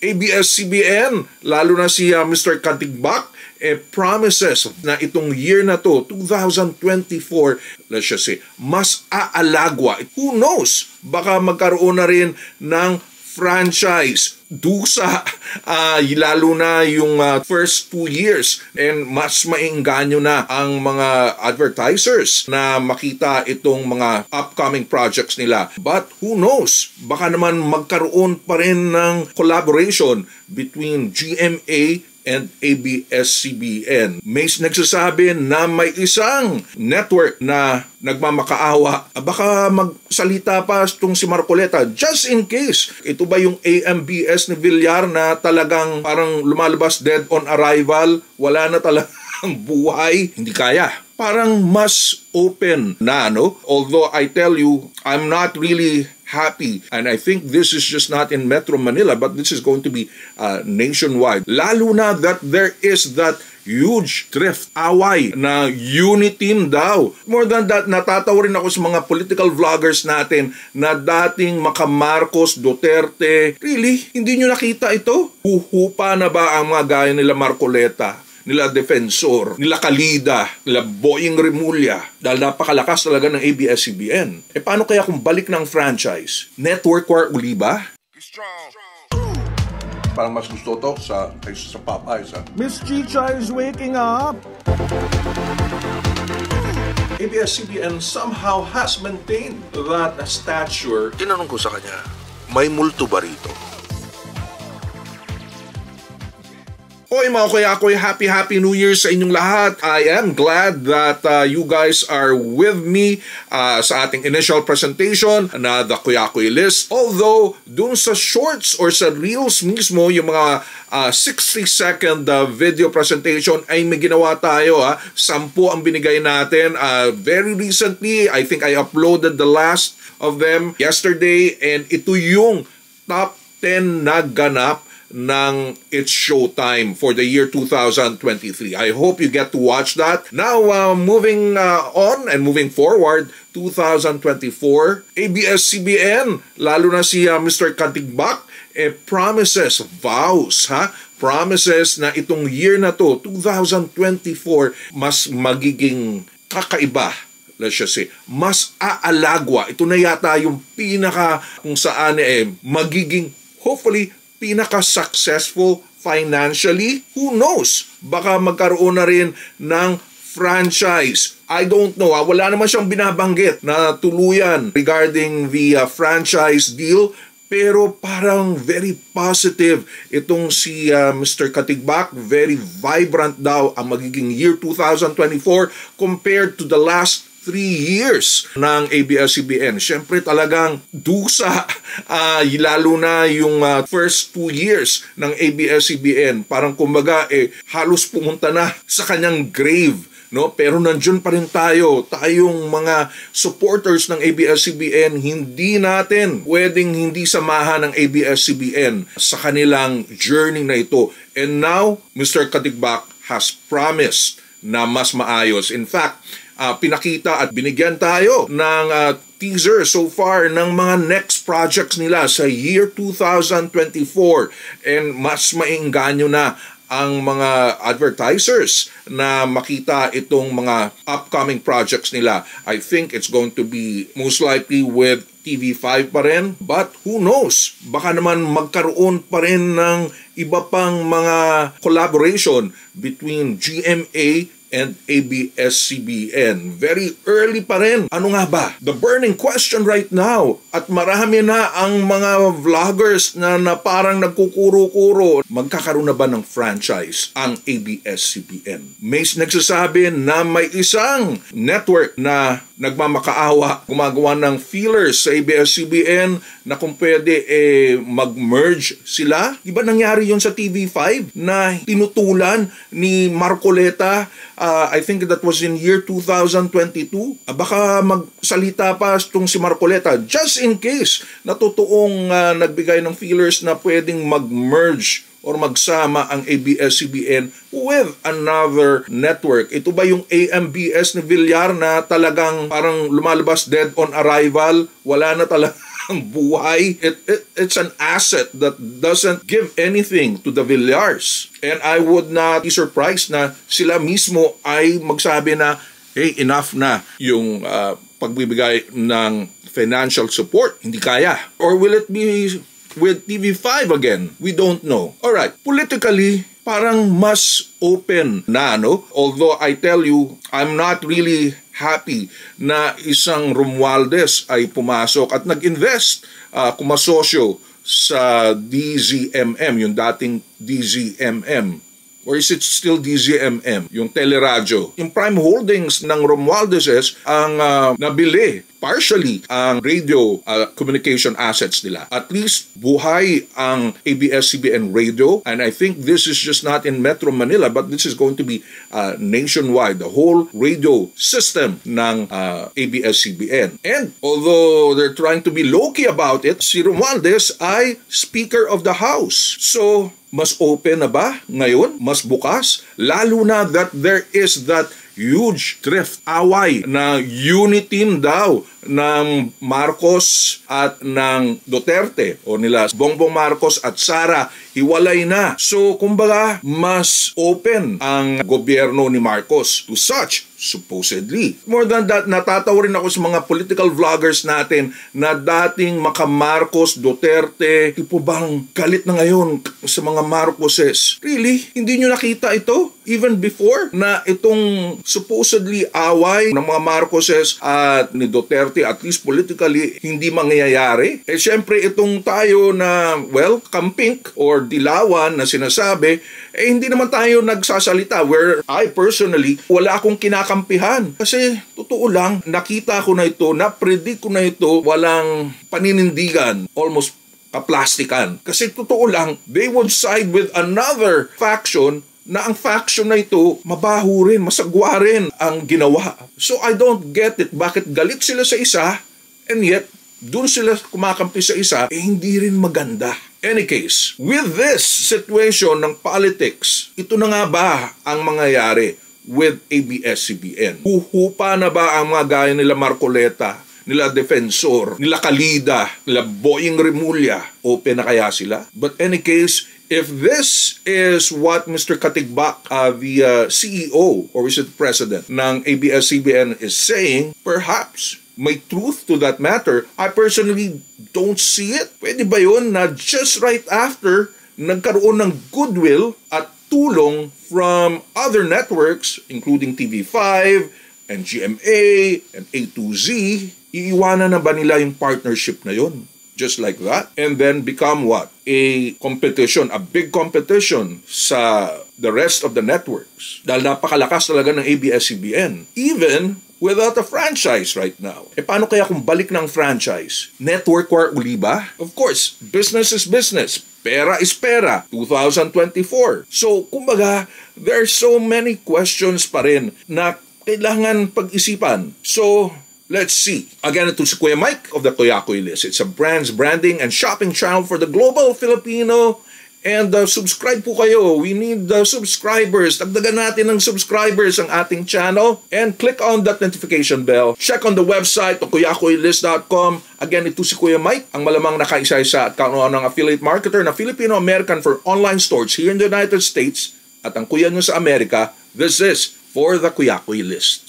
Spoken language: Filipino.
ABS-CBN, lalo na si Mr. Katigbak, promises na itong year na to, 2024, let's just say, mas aalagwa. Who knows? Baka magkaroon na rin ng franchise, dusa, lalo na yung first 2 years, and mas maingganyo na ang mga advertisers na makita itong mga upcoming projects nila. But who knows? Baka naman magkaroon pa rin ng collaboration between GMA and ABS-CBN. May nagsasabi na may isang network na nagmamakaawa. Baka magsalita pa itong si Marcoleta. Just in case, ito ba yung AMBS ni Villar na talagang parang lumalabas dead on arrival? Wala na talagang buhay? Hindi kaya. Parang mas open na, no? Although I tell you, I'm not really happy. And I think this is just not in Metro Manila, but this is going to be nationwide. Lalo na that there is that huge drift, away na uniteam daw. More than that, natatawa rin ako sa mga political vloggers natin na dating maka-Marcos, Duterte. Really? Hindi nyo nakita ito? Huhupa na ba ang mga gaya nila Marcoleta, nila Defensor, nila Kalida, nila Boying Remulla, dahil napakalakas talaga ng ABS-CBN. Paano kaya kung balik ng franchise? Network war uli ba? Parang mas gusto to sa Popeyes. Miss Chicha is waking up! ABS-CBN somehow has maintained that stature. Tinanong ko sa kanya, may multo ba rito? Hoy mga kuya, happy New Year sa inyong lahat. I am glad that you guys are with me sa ating initial presentation na the Kuya list. Although, dun sa shorts or sa reels mismo, yung mga 60-second video presentation ay may ginawa tayo. 10 ang binigay natin. Very recently, I think I uploaded the last of them yesterday, and ito yung top 10 na ganap ng It's Showtime for the year 2023. I hope you get to watch that. Now, moving on and moving forward, 2024, ABS-CBN, lalo na si Mr. Katigbak, promises, vows, promises na itong year na to, 2024, mas magiging kakaiba. Let's just say, mas aalagwa. Ito na yata yung pinaka kung saan magiging, hopefully, pinaka-successful financially. Who knows? Baka magkaroon na rin ng franchise. I don't know. Wala naman siyang binabanggit na tuluyan regarding the franchise deal. Pero parang very positive itong si Mr. Katigbak. Very vibrant daw ang magiging year 2024 compared to the last 3 years ng ABS-CBN. Siyempre talagang dusa, lalo na yung first 2 years ng ABS-CBN. Parang kumbaga halos pumunta na sa kanyang grave. No? Pero nandiyan pa rin tayo. Tayong mga supporters ng ABS-CBN, hindi natin pwedeng hindi samahan ng ABS-CBN sa kanilang journey na ito. And now, Mr. Katigbak has promised na mas maayos. In fact, pinakita at binigyan tayo ng teaser so far ng mga next projects nila sa year 2024, and mas maingganyo na ang mga advertisers na makita itong mga upcoming projects nila. I think it's going to be most likely with TV5 pa rin, but who knows? Baka naman magkaroon pa rin ng iba pang mga collaboration between GMA and ABS-CBN. Very early pa rin. Ano nga ba? The burning question right now. At marami na ang mga vloggers na parang nagkukuro-kuro. Magkakaroon na ba ng franchise ang ABS-CBN? May nagsasabi na may isang network na nagmamakaawa, gumagawa ng feelers sa ABS-CBN na kung pwede mag-merge sila. Di ba nangyari yun sa TV5 na tinutulan ni Marcoleta? I think that was in year 2022. Baka magsalita pa itong si Marcoleta just in case na totoong nagbigay ng feelers na pwedeng mag-merge or magsama ang ABS-CBN with another network. Ito ba yung AMBS ni Villar na talagang parang lumalabas dead on arrival? Wala na talaga ang buhay. It's an asset that doesn't give anything to the Villars. And I would not be surprised na sila mismo ay magsabi na, hey, enough na yung pagbibigay ng financial support. Hindi kaya. Or will it be with TV5 again? We don't know. Alright, politically, parang mas open na, no? Although I tell you, I'm not really happy na isang Romualdez ay pumasok at nag-invest, kumasosyo sa DZMM, yung dating DZMM. Or is it still DZMM, yung teleradyo? Yung prime holdings ng Romualdez's ang nabili partially ang radio communication assets nila. At least buhay ang ABS-CBN radio, and I think this is just not in Metro Manila, but this is going to be nationwide, the whole radio system ng ABS-CBN. And although they're trying to be low-key about it, si Romualdez ay Speaker of the House. So, mas open na ba ngayon? Mas bukas? Lalo na that there is that huge drift, away na unity team daw ng Marcos at ng Duterte o nila Bongbong Marcos at Sara, hiwalay na. So, kumbaga, mas open ang gobyerno ni Marcos to such, supposedly. More than that, natatawa rin ako sa mga political vloggers natin na dating maka-Marcos, Duterte, tipo bang galit na ngayon sa mga Marcoses. Really? Hindi nyo nakita ito? Even before na itong supposedly away ng mga Marcoses at ni Duterte, at least politically, hindi mangyayari. Eh syempre itong tayo na, well, kampink or dilawan na sinasabi, eh hindi naman tayo nagsasalita. Where I personally, wala akong kinakampihan. Kasi totoo lang, nakita ko na ito, na-predict ko na ito, walang paninindigan, almost kaplastikan. Kasi totoo lang, they would side with another faction na ang faction na ito, mabaho rin, masagwa rin ang ginawa. So I don't get it. Bakit galit sila sa isa, and yet, dun sila kumakampi sa isa, eh hindi rin maganda. Any case, with this situation ng politics, ito na nga ba ang mangyayari with ABS-CBN? Huhupa na ba ang mga gaya nila Marcoleta, nila Defensor, nila Kalida, nila Boying Remulla? Open na kaya sila? But any case, if this is what Mr. Katigbak, the CEO or is it president ng ABS-CBN is saying, perhaps may truth to that matter. I personally don't see it. Pwede ba yun na just right after nagkaroon ng goodwill at tulong from other networks, including TV5 and GMA and A2Z, iiwanan na ba nila yung partnership na yun? Just like that, and then become what? A competition, a big competition sa the rest of the networks. Dahil napakalakas talaga ng ABS-CBN, even without a franchise right now. E paano kaya kung balik ng franchise? Network war uli ba? Of course, business is business. Pera is pera. 2024. So, kumbaga, there are so many questions pa rin na kailangan pag-isipan. So, let's see. Again, ito si Kuya Mike of the Kuya Koy List. It's a branding and shopping channel for the global Filipino. And subscribe po kayo. We need subscribers. Dagdagan natin ng subscribers ang ating channel. And click on that notification bell. Check on the website, kuyakoylist.com. Again, ito si Kuya Mike, ang malamang nakaisa-isa at kaunahan ng affiliate marketer na Filipino-American for online stores here in the United States. At ang kuya nyo sa Amerika, this is for the Kuya Koy List.